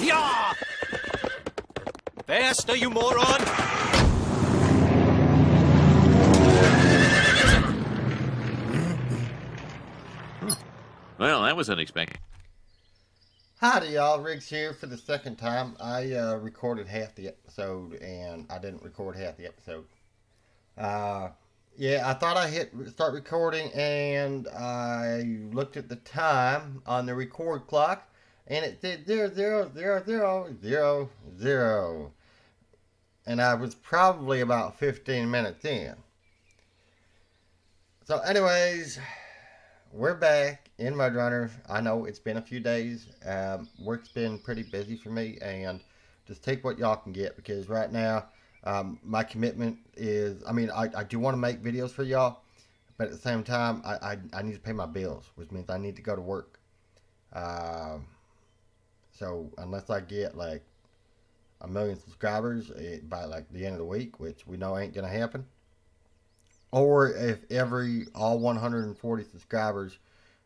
Yeah! Faster, you moron! Well, that was unexpected. Howdy y'all, Riggs here for the second time. I recorded half the episode and I didn't record half the episode. Yeah, I thought I hit start recording and I looked at the time on the record clock and it said 000000. And I was probably about 15 minutes in. So anyways, we're back in Mudrunner. I know it's been a few days. Work's been pretty busy for me, and just take what y'all can get because right now my commitment is, I do want to make videos for y'all, but at the same time, I need to pay my bills, which means I need to go to work. So unless I get like 1 million subscribers by like the end of the week, which we know ain't gonna happen, or if all 140 subscribers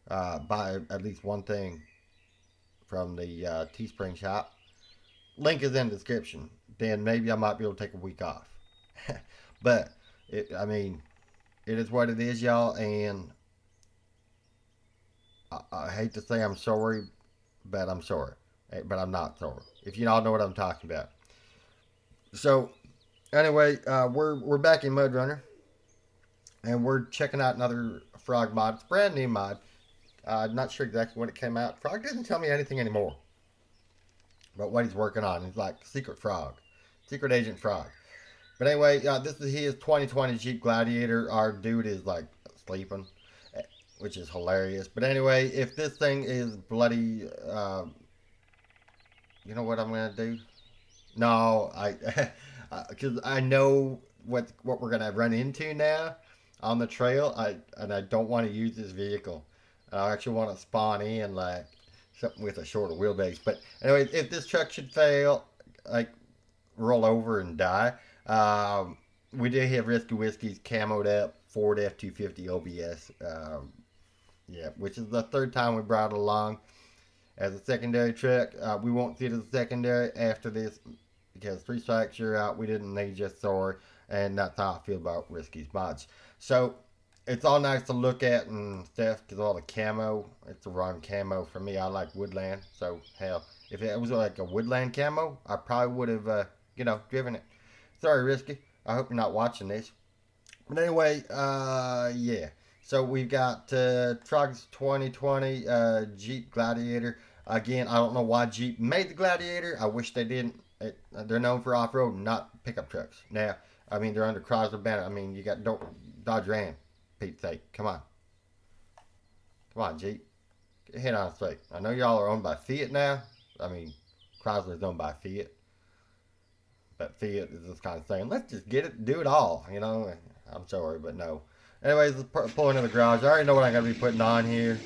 buy at least one thing from the Teespring shop, link is in the description, then maybe I might be able to take a week off. But it is what it is, y'all, and I hate to say I'm sorry, but I'm sorry, but I'm not sorry, if you all know what I'm talking about. So anyway, we're back in Mudrunner. And we're checking out another frog mod. It's a brand new mod. Not sure exactly when it came out. Frog doesn't tell me anything anymore about what he's working on. He's like Secret Frog. Secret Agent Frog. But anyway, this is his 2020 Jeep Gladiator. Our dude is like sleeping, which is hilarious. But anyway, if this thing is bloody, you know what I'm going to do? No, because I know what we're going to run into now on the trail. I don't want to use this vehicle. I actually want to spawn in like something with a shorter wheelbase. But anyway, if this truck should fail, like roll over and die, we do have Risky Whiskey's camoed up Ford F-250 OBS. Yeah, which is the third time we brought it along as a secondary truck. We won't see it as a secondary after this because 3 strikes you're out. We didn't need just sorry. And that's how I feel about Risky's mods. So it's all nice to look at and stuff because all the camo, it's the wrong camo for me. I like woodland. So hell, if it was like a woodland camo, I probably would have, driven it. Sorry, Risky. I hope you're not watching this. But anyway, yeah. So we've got Frog's 2020 Jeep Gladiator. Again, I don't know why Jeep made the Gladiator. I wish they didn't. They're known for off-road, not pickup trucks. Now, they're under Chrysler banner. You got Dodge Ram, Pete's sake. Come on. Come on, Jeep. Get your head on straight. I know y'all are owned by Fiat now. Chrysler's owned by Fiat. But Fiat is just kind of saying, let's just get it, do it all. I'm sorry, but no. Anyways, let's pull into the garage. I already know what I'm going to be putting on here.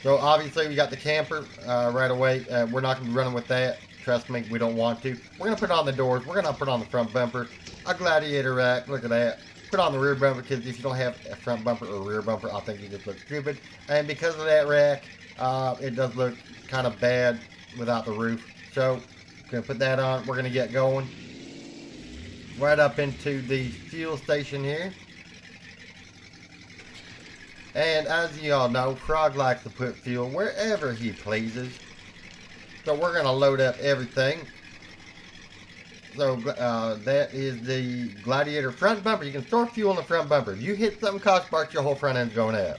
So, obviously, we got the camper right away. We're not going to be running with that. Trust me, we don't want to. We're going to put it on the doors. We're going to put it on the front bumper. A Gladiator rack. Look at that. Put it on the rear bumper because if you don't have a front bumper or rear bumper, I think you just look stupid. And because of that rack, it does look kind of bad without the roof. So, going to put that on. We're going to get going. Right up into the fuel station here. And as you all know, Frog likes to put fuel wherever he pleases. So we're going to load up everything. So that is the Gladiator front bumper. You can store fuel in the front bumper. If you hit something cost sparks, your whole front end's going up.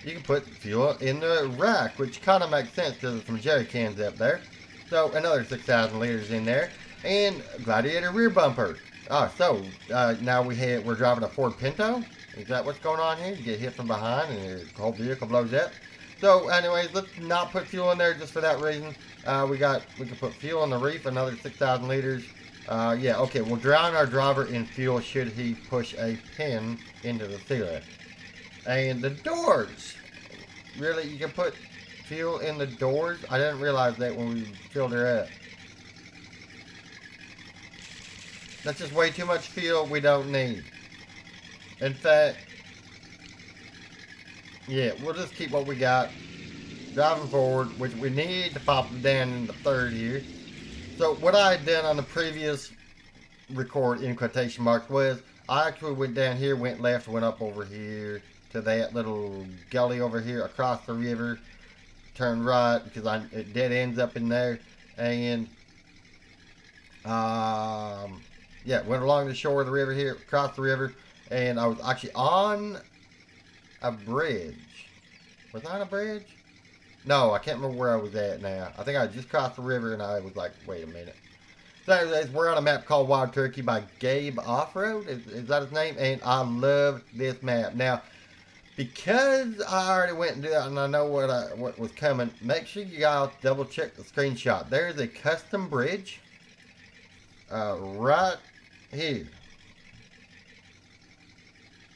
You can put fuel in the rack, which kind of makes sense because there's some jerry cans up there. So another 6,000 liters in there. And Gladiator rear bumper. Now we're driving a Ford Pinto. Is that what's going on here? You get hit from behind and your whole vehicle blows up. So anyways, let's not put fuel in there just for that reason. We can put fuel in the reef, another 6,000 liters. Yeah, okay, we'll drown our driver in fuel should he push a pin into the sealant. And the doors. Really, you can put fuel in the doors? I didn't realize that when we filled her up. That's just way too much fuel we don't need. In fact, yeah, we'll just keep what we got. driving forward, which we need to pop it down in the third here. So what I had done on the previous record in quotation marks was I actually went down here, went left, went up over here to that little gully over here across the river, turned right because it dead ends up in there, and yeah, went along the shore of the river here, across the river, and I was actually on a bridge. Was I on a bridge? No, I can't remember where I was at now. I think I just crossed the river and I was like, wait a minute. So anyways, we're on a map called Wild Turkey by Gabe Offroad. Is that his name? And I love this map. Now, because I already went and did that and I know what was coming, make sure you guys double check the screenshot. There's a custom bridge right here.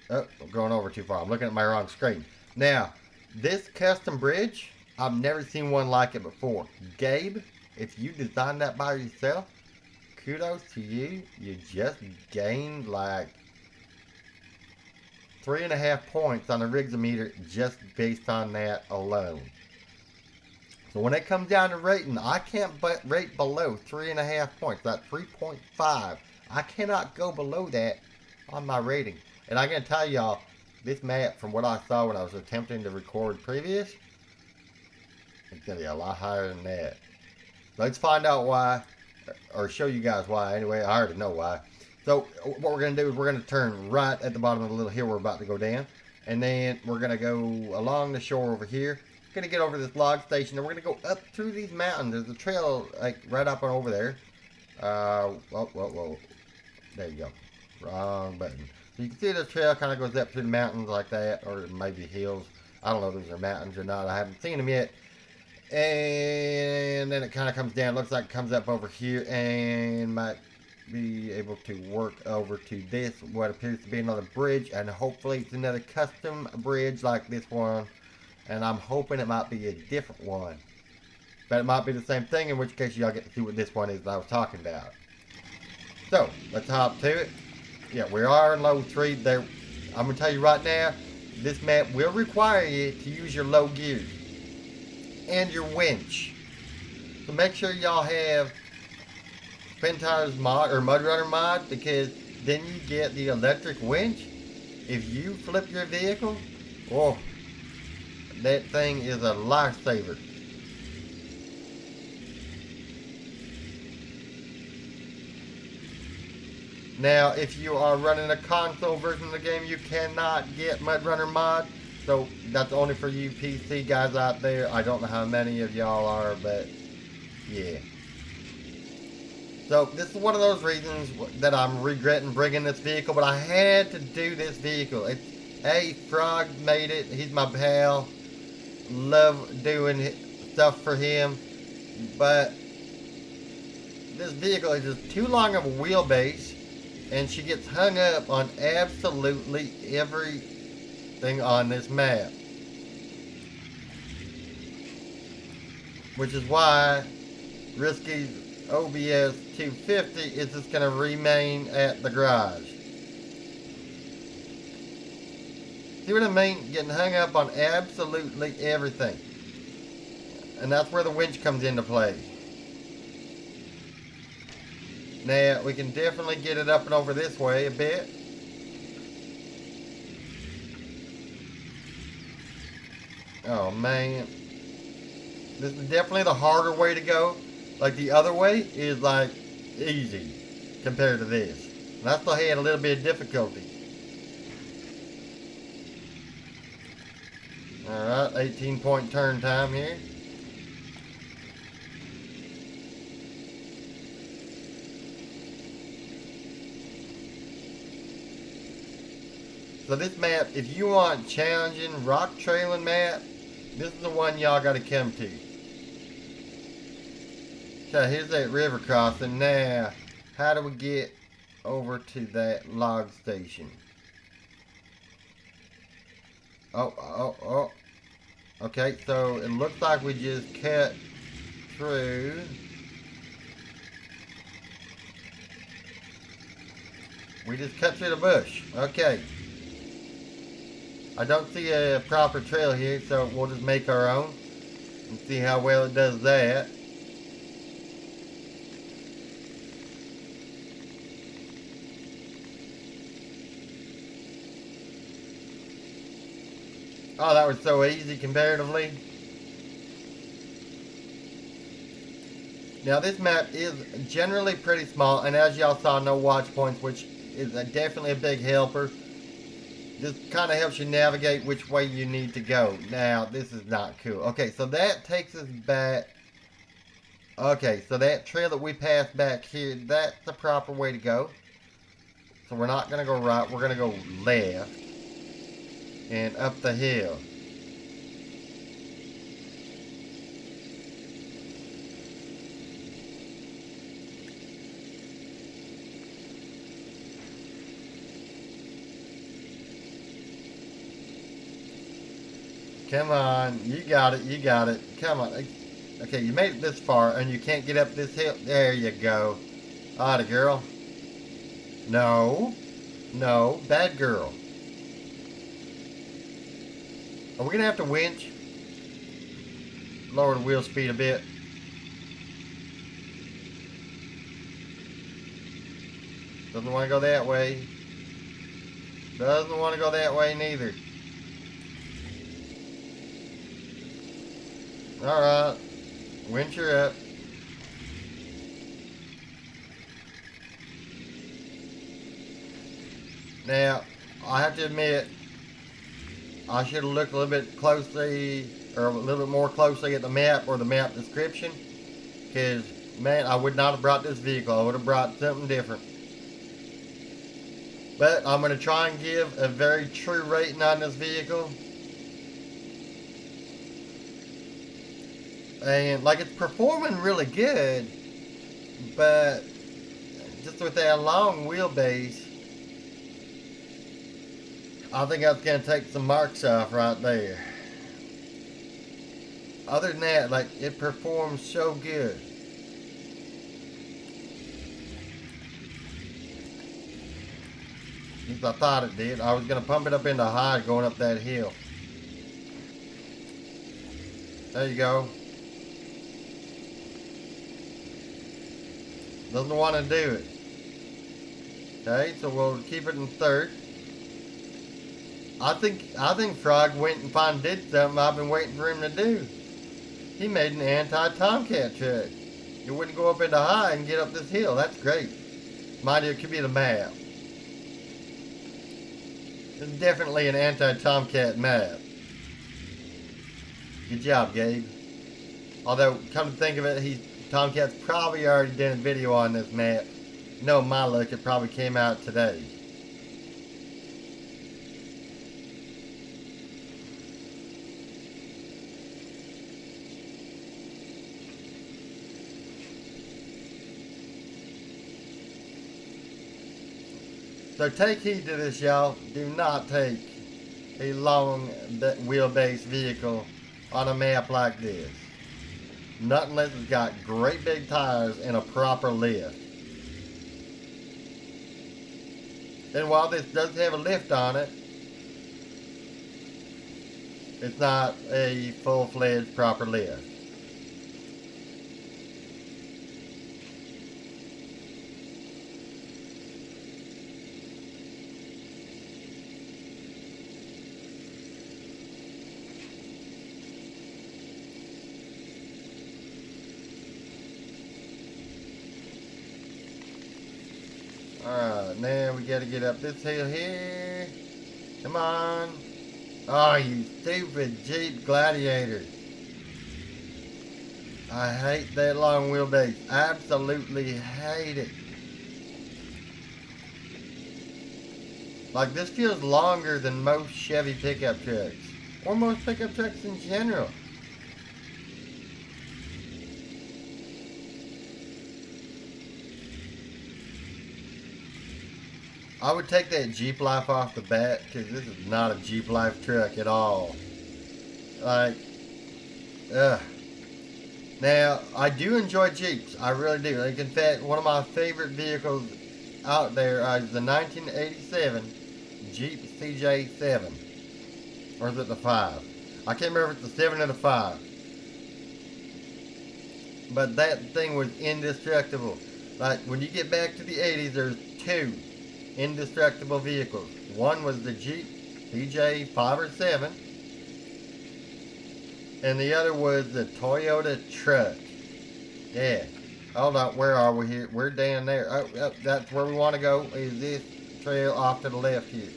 Oh, I'm going over too far. I'm looking at my wrong screen. Now, this custom bridge, I've never seen one like it before. Gabe, if you designed that by yourself, kudos to you. You just gained like 3.5 points on the RIGGSimeter just based on that alone. So when it comes down to rating, I can't rate below 3.5 points. That's 3.5. I cannot go below that on my rating. And I can tell y'all, this map, from what I saw when I was attempting to record previous, it's going to be a lot higher than that. Let's find out why, or show you guys why. Anyway, I already know why. So what we're going to do is we're going to turn right at the bottom of the little hill we're about to go down. And then we're going to go along the shore over here. We're going to get over this log station. And we're going to go up through these mountains. There's a trail like right up and over there. Whoa. There you go. Wrong button. So you can see the trail kind of goes up through the mountains like that. Or maybe hills. I don't know if those are mountains or not. I haven't seen them yet. And then it kind of comes down. Looks like it comes up over here. And might be able to work over to this, what appears to be another bridge, and hopefully it's another custom bridge like this one, and I'm hoping it might be a different one, but it might be the same thing, in which case y'all get to see what this one is that I was talking about. So let's hop to it. Yeah, we are in low 3 there. I'm gonna tell you right now, this map will require you to use your low gears and your winch, so make sure y'all have Spintires mod or Mudrunner mod, because then you get the electric winch. If you flip your vehicle, oh, that thing is a lifesaver. Now, if you are running a console version of the game, you cannot get Mudrunner mod. So that's only for you PC guys out there. I don't know how many of y'all are, but yeah. So this is one of those reasons that I'm regretting bringing this vehicle, but I had to do this vehicle. Frog made it. He's my pal. Love doing stuff for him, but this vehicle is just too long of a wheelbase, and she gets hung up on absolutely everything on this map, which is why Risky's OBS 250 is just going to remain at the garage. See what I mean? Getting hung up on absolutely everything. And that's where the winch comes into play. Now, we can definitely get it up and over this way a bit. Oh man. This is definitely the harder way to go. Like the other way is like easy compared to this. And I still had a little bit of difficulty. Alright, 18-point turn time here. So this map, if you want challenging rock trailing map, this is the one y'all gotta come to. So here's that river crossing. Now, how do we get over to that log station? Oh. Okay, so it looks like we just cut through. We just cut through the bush. Okay. I don't see a proper trail here, so we'll just make our own. and see how well it does that. Oh, that was so easy comparatively. Now this map is generally pretty small, and as y'all saw, no watch points, which is definitely a big helper. This kind of helps you navigate which way you need to go. Now, this is not cool. Okay, so that takes us back. Okay, so that trail that we passed back here, that's the proper way to go. So we're not going to go right, we're going to go left. And up the hill. Come on, you got it, you got it. Come on. Okay, you made it this far and you can't get up this hill. There you go. Atta girl. No. No, bad girl. Are we going to have to winch? Lower the wheel speed a bit. Doesn't want to go that way. Doesn't want to go that way neither. Alright. Winch her up. Now, I have to admit, I should have looked a little bit closely, or a little bit more closely at the map or the map description. Because, man, I would not have brought this vehicle. I would have brought something different. But I'm going to try and give a very true rating on this vehicle. And, like, it's performing really good. But, just with that long wheelbase, I think that's going to take some marks off right there. Other than that, like, it performs so good. At least I thought it did. I was going to pump it up into high going up that hill. There you go. Doesn't want to do it. Okay, so we'll keep it in third. I think Frog went and did something I've been waiting for him to do. He made an anti-Tomcat truck. It wouldn't go up into high and get up this hill. That's great. Mind you, it could be the map. It's definitely an anti-Tomcat map. Good job, Gabe. Although, come to think of it, Tomcat's probably already done a video on this map. No, my luck, it probably came out today. So take heed to this, y'all. Do not take a long wheelbase vehicle on a map like this. Not unless it's got great big tires and a proper lift. And while this does have a lift on it, it's not a full-fledged proper lift. Alright, now we gotta get up this hill here. Come on. Oh, you stupid Jeep Gladiator. I hate that long wheelbase. Absolutely hate it. Like, this feels longer than most Chevy pickup trucks. Or most pickup trucks in general. I would take that Jeep Life off the bat, because this is not a Jeep Life truck at all. Like, ugh. Now, I do enjoy Jeeps. I really do. Like, in fact, one of my favorite vehicles out there is the 1987 Jeep CJ7. Or is it the 5? I can't remember if it's the 7 or the 5. but that thing was indestructible. Like, when you get back to the 80s, there's two indestructible vehicles. One was the Jeep PJ 5 or 7, and the other was the Toyota truck. Yeah. Hold on, where are we here? We're down there. Oh, that's where we want to go, is this trail off to the left here.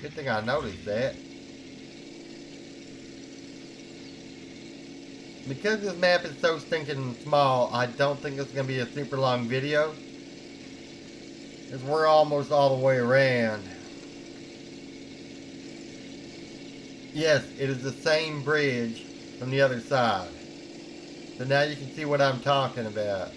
Good thing I noticed that. Because this map is so stinking small, I don't think it's going to be a super long video. Because we're almost all the way around. Yes, it is the same bridge from the other side. So now you can see what I'm talking about.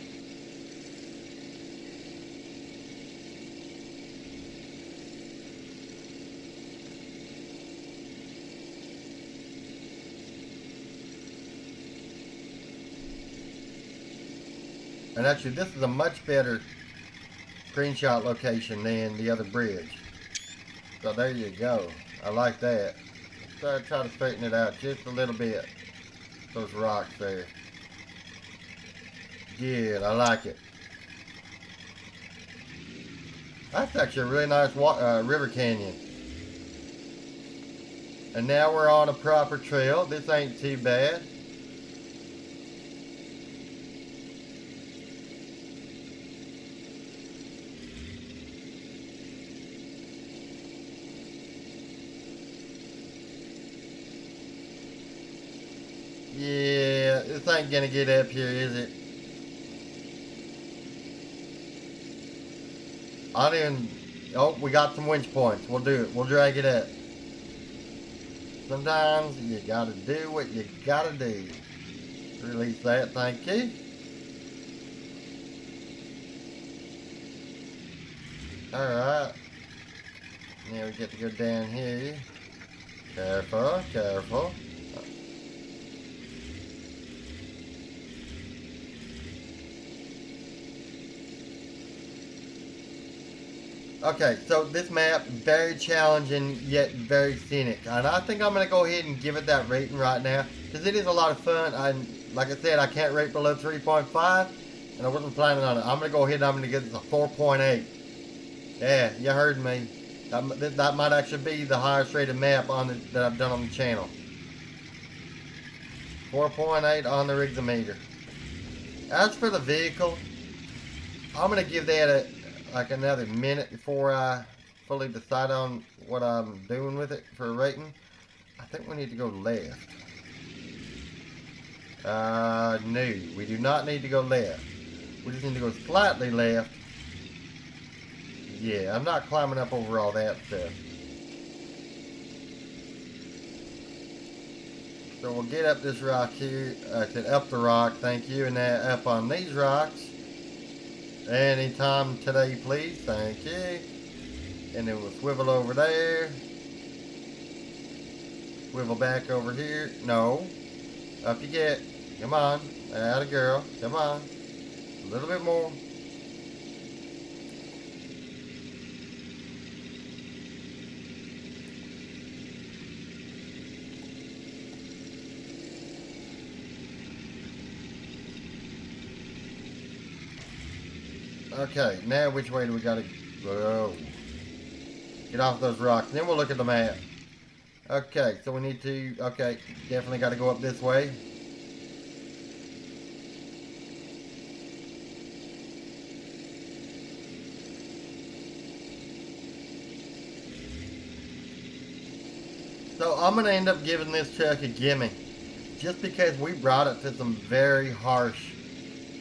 And actually, this is a much better screenshot location than the other bridge. So there you go. I like that. Let's try to straighten it out just a little bit. Those rocks there. Good, I like it. That's actually a really nice river canyon. And now we're on a proper trail. This ain't too bad. Yeah, this ain't gonna get up here, is it? I don't even... Oh, we got some winch points. We'll do it. We'll drag it up. Sometimes you gotta do what you gotta do. Release that, thank you. Alright. Now we get to go down here. Careful, careful. Okay, so this map, very challenging, yet very scenic. And I think I'm going to go ahead and give it that rating right now. Because it is a lot of fun. Like I said, I can't rate below 3.5. And I wasn't planning on it. I'm going to go ahead and I'm going to give this a 4.8. Yeah, you heard me. That might actually be the highest rated map that I've done on the channel. 4.8 on the RIGGSimeter. As for the vehicle, I'm going to give that like another minute before I fully decide on what I'm doing with it for a rating. I think we need to go left. No, we do not need to go left. We just need to go slightly left. Yeah, I'm not climbing up over all that stuff. So we'll get up this rock here. I said up the rock, thank you, and then up on these rocks. Anytime today, please. Thank you. And then we'll swivel over there. Swivel back over here. No. Up you get. Come on. Atta girl. Come on. A little bit more. Okay, now which way do we gotta go? Get off those rocks. Then we'll look at the map. Okay, so we need to... Okay, definitely gotta go up this way. So I'm gonna end up giving this truck a gimme. Just because we brought it to some very harsh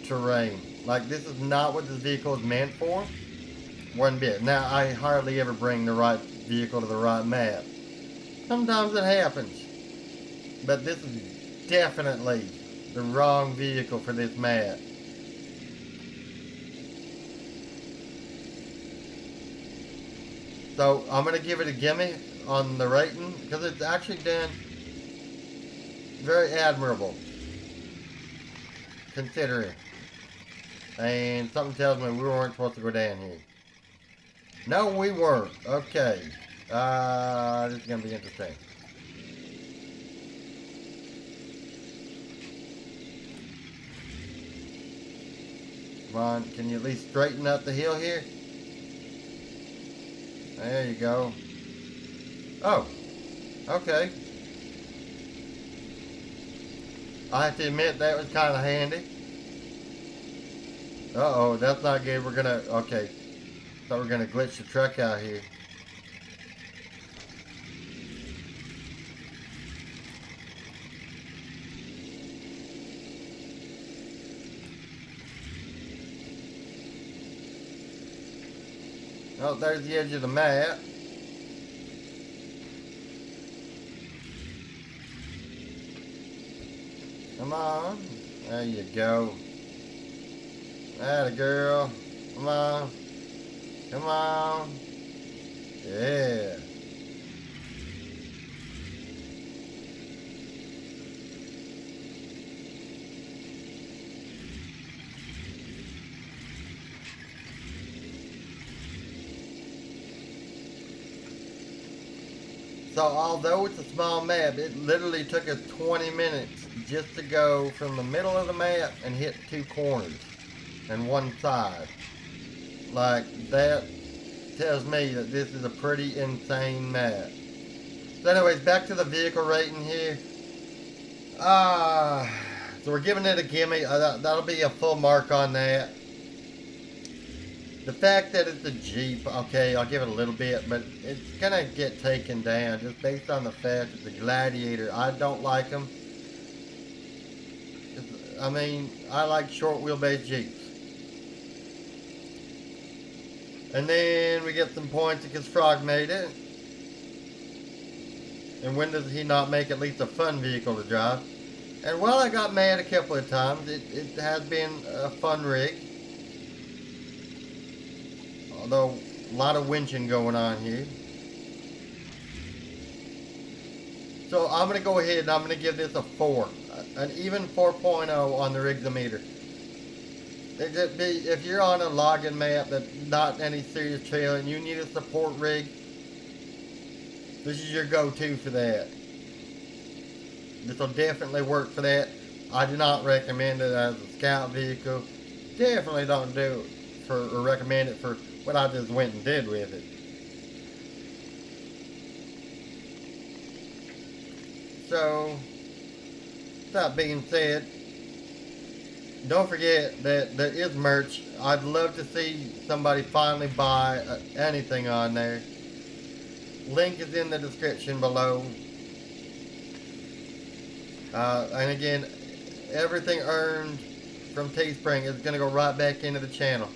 terrain. Like, this is not what this vehicle is meant for. One bit. Now, I hardly ever bring the right vehicle to the right map. Sometimes it happens. But this is definitely the wrong vehicle for this map. So, I'm going to give it a gimme on the rating. Because it's actually done very admirable. Considering. And something tells me we weren't supposed to go down here. No, we weren't. Okay. This is going to be interesting. Come on, can you at least straighten up the hill here? There you go. Oh, okay. I have to admit that was kind of handy. Uh-oh, that's not good. We're gonna, okay. Thought we were gonna glitch the truck out here. Oh, there's the edge of the map. Come on. There you go. Atta girl. Come on. Come on. Yeah. So although it's a small map, it literally took us 20 minutes just to go from the middle of the map and hit 2 corners and 1 side. Like, that tells me that this is a pretty insane map. So anyways, back to the vehicle rating here. So we're giving it a gimme. That'll be a full mark on that. The fact that it's a Jeep, okay, I'll give it a little bit, but it's gonna get taken down just based on the fact that the Gladiator, I don't like them. I mean, I like short wheelbase Jeeps. And then we get some points because Frog made it. And when does he not make at least a fun vehicle to drive? And while I got mad a couple of times, it has been a fun rig. Although, a lot of winching going on here. So I'm going to go ahead and I'm going to give this a 4. An even 4.0 on the RIGGSimeter. If you're on a login map that's not any serious trail and you need a support rig, this is your go-to for that. This will definitely work for that. I do not recommend it as a scout vehicle. Definitely don't do it or recommend it for what I just went and did with it. So, that being said, don't forget that there is merch. I'd love to see somebody finally buy anything on there. Link is in the description below. And again, everything earned from Teespring is going to go right back into the channel.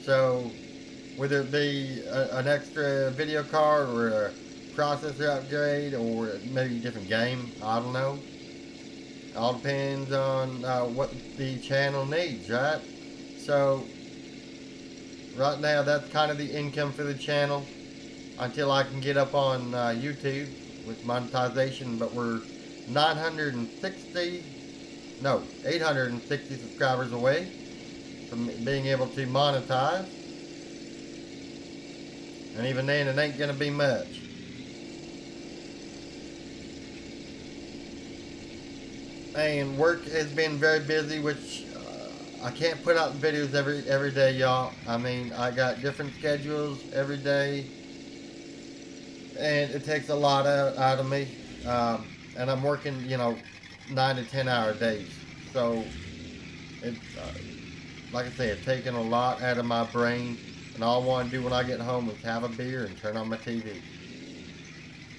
So, whether it be an extra video card or a processor upgrade or maybe a different game, I don't know. All depends on what the channel needs, right? So, right now that's kind of the income for the channel until I can get up on YouTube with monetization, but we're 860 subscribers away from being able to monetize. And even then, it ain't gonna be much. And work has been very busy, which I can't put out videos every day, y'all. I mean, I got different schedules every day, and it takes a lot out of me. And I'm working, 9 to 10 hour days. So, it's, like I say, it's taking a lot out of my brain. And all I want to do when I get home is have a beer and turn on my TV.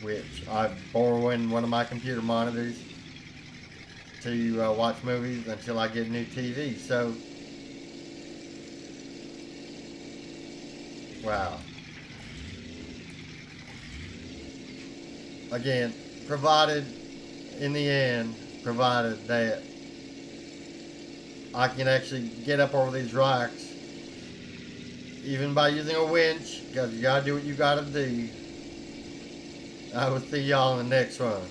Which I'm borrowing one of my computer monitors to watch movies until I get a new TV. So, wow. Again, provided that I can actually get up over these rocks, even by using a winch, because you gotta do what you gotta do. I will see y'all in the next one.